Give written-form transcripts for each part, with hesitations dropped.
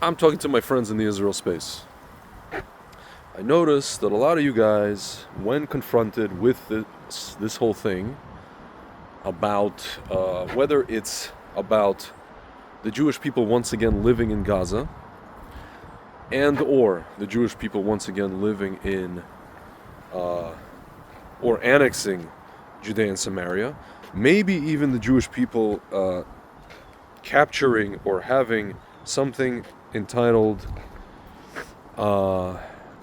I'm talking to my friends in the Israel space. I noticed that a lot of you guys, when confronted with this whole thing about whether it's about the Jewish people once again living in Gaza and or the Jewish people once again living in or annexing Judea and Samaria, maybe even the Jewish people capturing or having something entitled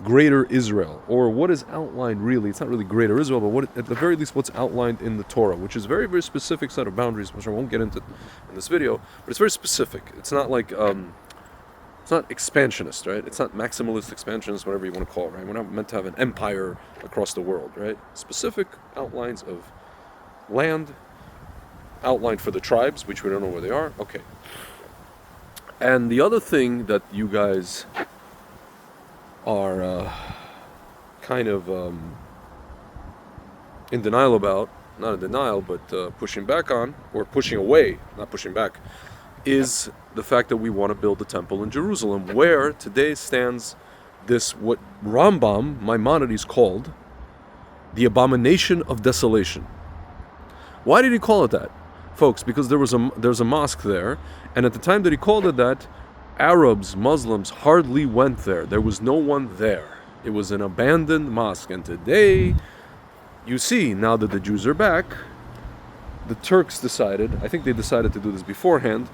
Greater Israel, or what is outlined really, it's not really Greater Israel, but what, at the very least what's outlined in the Torah, which is a very, very specific set of boundaries, which I won't get into in this video, but it's very specific. It's not like, it's not expansionist, right? It's not maximalist expansionist, whatever you want to call it, right? We're not meant to have an empire across the world, right? Specific outlines of land, outlined for the tribes, which we don't know where they are, okay. And the other thing that you guys are kind of in denial about, not in denial, but pushing back on, or pushing away, not pushing back, is the fact that we want to build a temple in Jerusalem, where today stands this, what Rambam, Maimonides, called the abomination of desolation. Why did he call it that? Folks, because there's a mosque there, and at the time that he called it that, Arabs, Muslims hardly went there. There was no one there. It was an abandoned mosque. And today, you see, now that the Jews are back, the Turks decided, I think they decided to do this beforehand,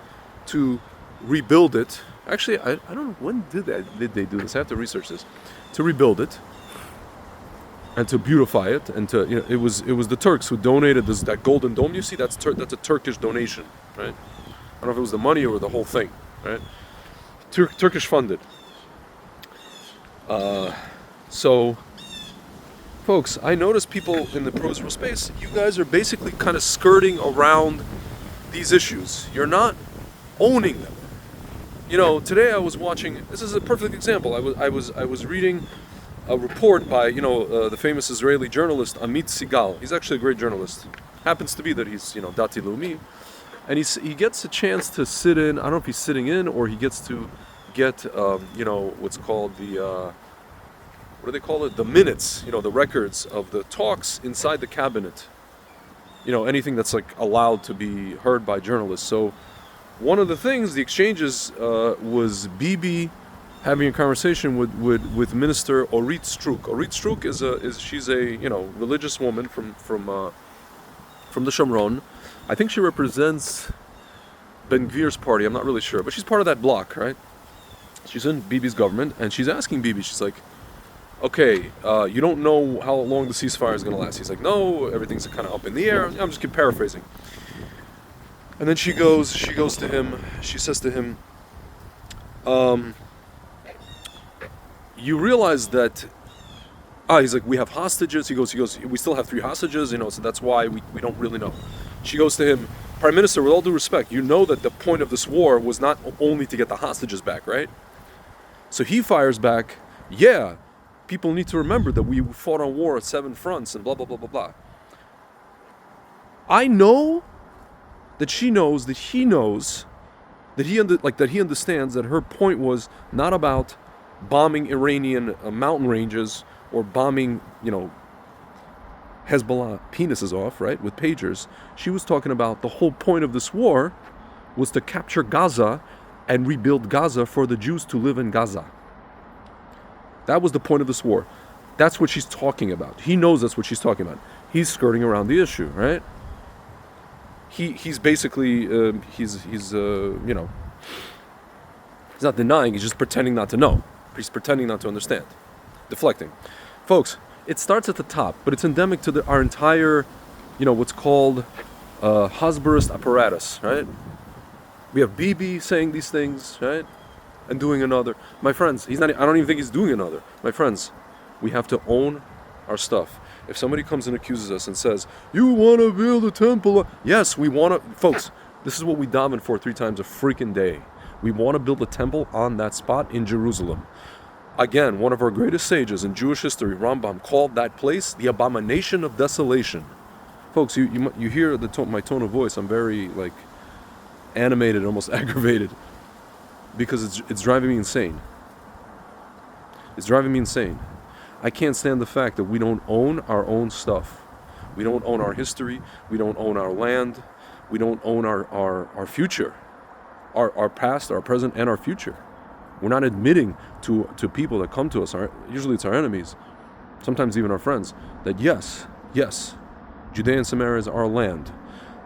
to rebuild it. Actually, I don't know, when did they do this? I have to research this. To rebuild it, and to beautify it, and to, you know, it was the Turks who donated that golden dome. You see, that's a Turkish donation, right? I don't know if it was the money or the whole thing, right? Turkish funded. So, folks, I notice people in the pro-Israel space, you guys are basically kind of skirting around these issues. You're not owning them. You know, today I was watching. This is a perfect example. I was reading a report by, you know, the famous Israeli journalist Amit Sigal. He's actually a great journalist. Happens to be that he's, you know, Dati Leumi. And he gets a chance to sit in, I don't know if he's sitting in or he gets to get, you know, what's called the, what do they call it? The minutes, you know, the records of the talks inside the cabinet. You know, anything that's like allowed to be heard by journalists. So one of the things, the exchanges, was Bibi having a conversation with Minister Orit Struk. Orit Struk she's a, you know, religious woman from the Shomron. I think she represents Ben Gvir's party, I'm not really sure, but she's part of that bloc, right? She's in Bibi's government, and she's asking Bibi, she's like, okay, you don't know how long the ceasefire is going to last. He's like, no, everything's kind of up in the air. I'm just paraphrasing. And then she goes to him, she says to him, you realize that, he's like, we have hostages. He goes, we still have 3 hostages, you know, so that's why we don't really know. She goes to him, Prime Minister, with all due respect, you know that the point of this war was not only to get the hostages back, right? So he fires back, yeah, people need to remember that we fought on war at 7 fronts and blah, blah, blah, blah, blah. I know that she knows that he knows that he understands that her point was not about bombing Iranian mountain ranges or bombing, you know, Hezbollah penises off, right, with pagers. She was talking about the whole point of this war was to capture Gaza and rebuild Gaza for the Jews to live in Gaza. That was the point of this war. That's what she's talking about. He knows that's what she's talking about. He's skirting around the issue, right? He's basically, you know, he's not denying, he's just pretending not to know. He's pretending not to understand. Deflecting. Folks, it starts at the top, but it's endemic to our entire, you know, what's called Hasbarist apparatus, right? We have Bibi saying these things, right? And doing another. My friends, I don't even think he's doing another. My friends, we have to own our stuff. If somebody comes and accuses us and says, you want to build a temple? Yes, we want to. Folks, this is what we daven for 3 times a freaking day. We want to build a temple on that spot in Jerusalem. Again, one of our greatest sages in Jewish history, Rambam, called that place the abomination of desolation. Folks, you hear my tone of voice. I'm very, like, animated, almost aggravated. because it's driving me insane. It's driving me insane. I can't stand the fact that we don't own our own stuff. We don't own our history. We don't own our land. We don't own our future. Our past, our present, and our future. We're not admitting to people that come to us, usually it's our enemies, sometimes even our friends, that yes, Judea and Samaria is our land.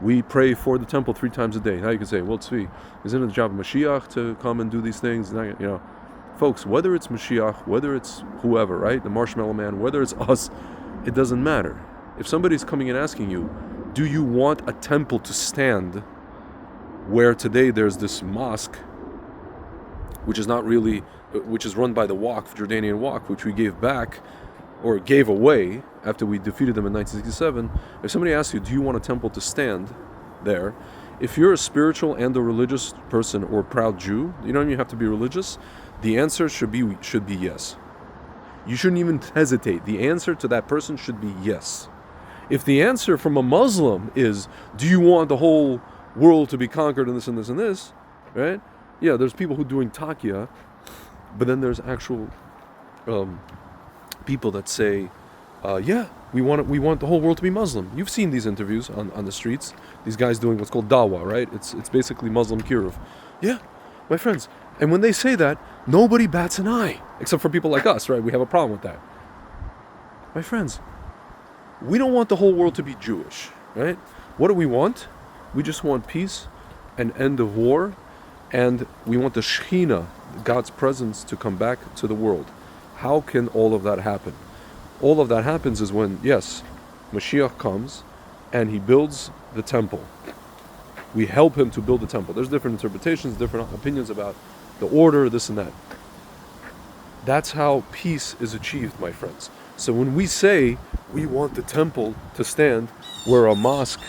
We pray for the temple 3 times a day. Now you can say, well, Tzvi, isn't it the job of Mashiach to come and do these things? Folks, whether it's Mashiach, whether it's whoever, right, the marshmallow man, whether it's us, it doesn't matter. If somebody's coming and asking you, do you want a temple to stand where today there's this mosque, which is run by the Waqf, Jordanian Waqf, which we gave back, or gave away after we defeated them in 1967. If somebody asks you, do you want a temple to stand there? If you're a spiritual and a religious person or a proud Jew, you don't even have to be religious, the answer should be yes. You shouldn't even hesitate. The answer to that person should be yes. If the answer from a Muslim is, do you want the whole world to be conquered and this and this and this, right? Yeah, there's people who are doing Taqqiya, but then there's actual people that say, we want the whole world to be Muslim. You've seen these interviews on the streets. These guys doing what's called dawah, right? It's basically Muslim kiruv. Yeah, my friends. And when they say that, nobody bats an eye, except for people like us, right? We have a problem with that. My friends, we don't want the whole world to be Jewish, right? What do we want? We just want peace, an end of war, and we want the Shekhinah, God's presence, to come back to the world. How can all of that happen? All of that happens is when, yes, Mashiach comes and he builds the temple. We help him to build the temple. There's different interpretations, different opinions about the order, this and that. That's how peace is achieved, my friends. So when we say we want the temple to stand where a mosque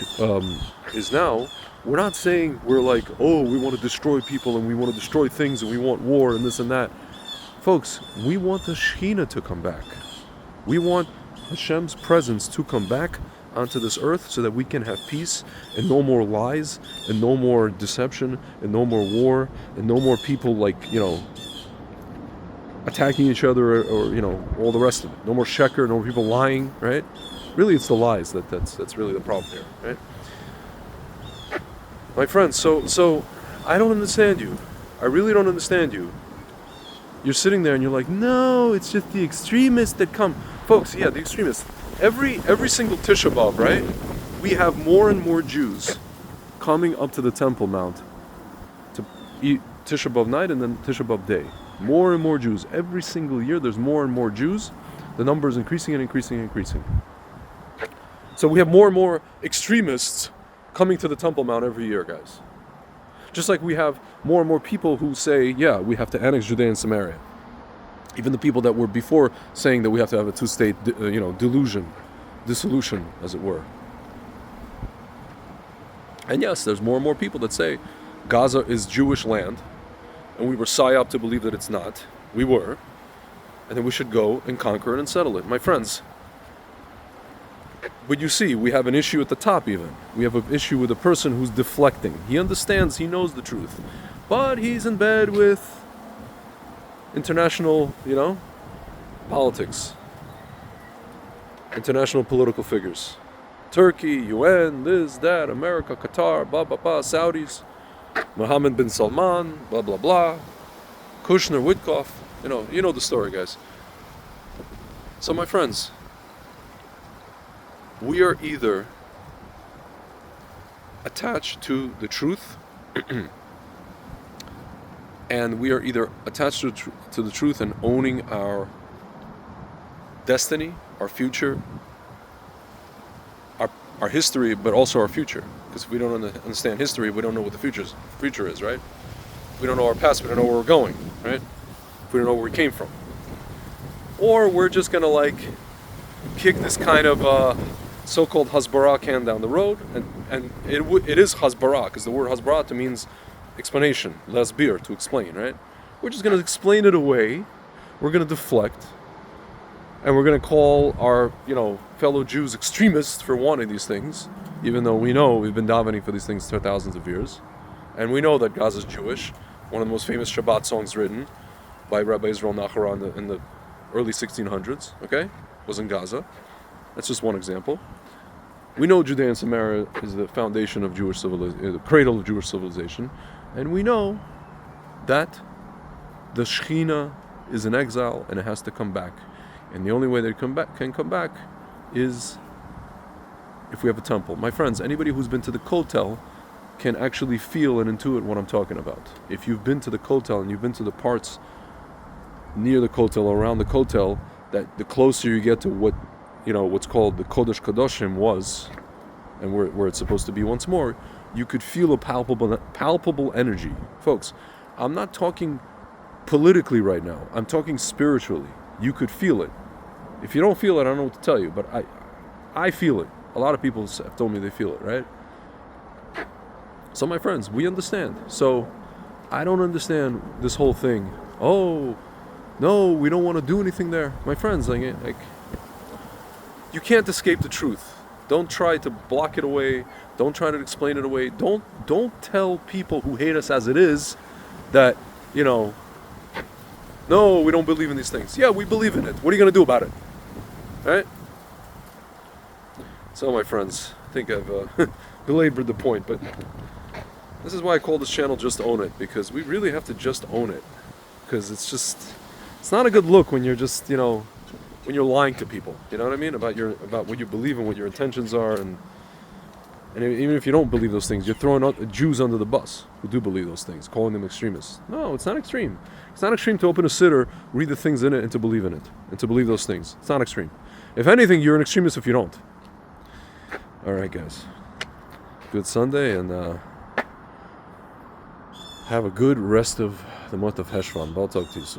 is now, we're not saying we're like, oh, we want to destroy people and we want to destroy things and we want war and this and that. Folks, we want the Shekhinah to come back. We want Hashem's presence to come back onto this earth so that we can have peace and no more lies and no more deception and no more war and no more people attacking each other or all the rest of it. No more sheker, no more people lying, right? Really, it's the lies that's really the problem here, right? My friends, so I don't understand you. I really don't understand you. You're sitting there and you're like, no, it's just the extremists that come. Folks, yeah, the extremists. Every single Tisha B'Av, right? We have more and more Jews coming up to the Temple Mount to eat Tisha B'Av night and then Tisha B'Av day. More and more Jews. Every single year there's more and more Jews. The number is increasing and increasing and increasing. So we have more and more extremists coming to the Temple Mount every year, guys. Just like we have more and more people who say, yeah, we have to annex Judea and Samaria. Even the people that were before saying that we have to have a two-state, dissolution, as it were. And yes, there's more and more people that say Gaza is Jewish land, and we were psyop to believe that it's not. We were. And then we should go and conquer it and settle it. My friends, but you see, we have an issue at the top even. We have an issue with a person who's deflecting. He understands, he knows the truth. But he's in bed with international, politics. International political figures. Turkey, UN, this, that, America, Qatar, blah, blah, blah, Saudis, Mohammed bin Salman, blah, blah, blah, Kushner, Witkoff. You know the story, guys. So, my friends, we are either attached to the truth and we are either attached to the truth and owning our destiny, our future, our history, but also our future. Because if we don't understand history, we don't know what the future is, right? If we don't know our past, we don't know where we're going, right? If we don't know where we came from. Or we're just going to kick this kind of so-called Hasbara can down the road, and it is Hasbara, because the word Hasbara means explanation, lasbir, to explain, right? We're just going to explain it away, we're going to deflect, and we're going to call our, fellow Jews extremists for wanting these things, even though we know we've been davening for these things for thousands of years, and we know that Gaza is Jewish, one of the most famous Shabbat songs written by Rabbi Israel Nachara in the early 1600s, okay? Was in Gaza. That's just one example. We know Judea and Samaria is the foundation of Jewish civilization, the cradle of Jewish civilization, and we know that the Shekhinah is in exile and it has to come back. And the only way they can come back is if we have a temple. My friends, anybody who's been to the Kotel can actually feel and intuit what I'm talking about. If you've been to the Kotel and you've been to the parts near the Kotel, around the Kotel, that the closer you get to what, what's called the Kodesh Kadoshim was, and where it's supposed to be once more, you could feel a palpable energy. Folks, I'm not talking politically right now. I'm talking spiritually. You could feel it. If you don't feel it, I don't know what to tell you, but I feel it. A lot of people have told me they feel it, right? So my friends, we understand. So I don't understand this whole thing. Oh, no, we don't want to do anything there. My friends, like you can't escape the truth. Don't try to block it away. Don't try to explain it away. Don't tell people who hate us as it is that, no, we don't believe in these things. Yeah, we believe in it. What are you going to do about it? Right? So my friends, I think I've belabored the point, but this is why I call this channel Just Own It, because we really have to just own it. Because it's not a good look when you're just, when you're lying to people, you know what I mean? About what you believe and what your intentions are, and even if you don't believe those things, you're throwing Jews under the bus who do believe those things, calling them extremists. No, it's not extreme. It's not extreme to open a siddur, read the things in it, and to believe in it, and to believe those things. It's not extreme. If anything, you're an extremist if you don't. All right, guys. Good Sunday, and have a good rest of the month of Heshvan. I'll talk to you soon.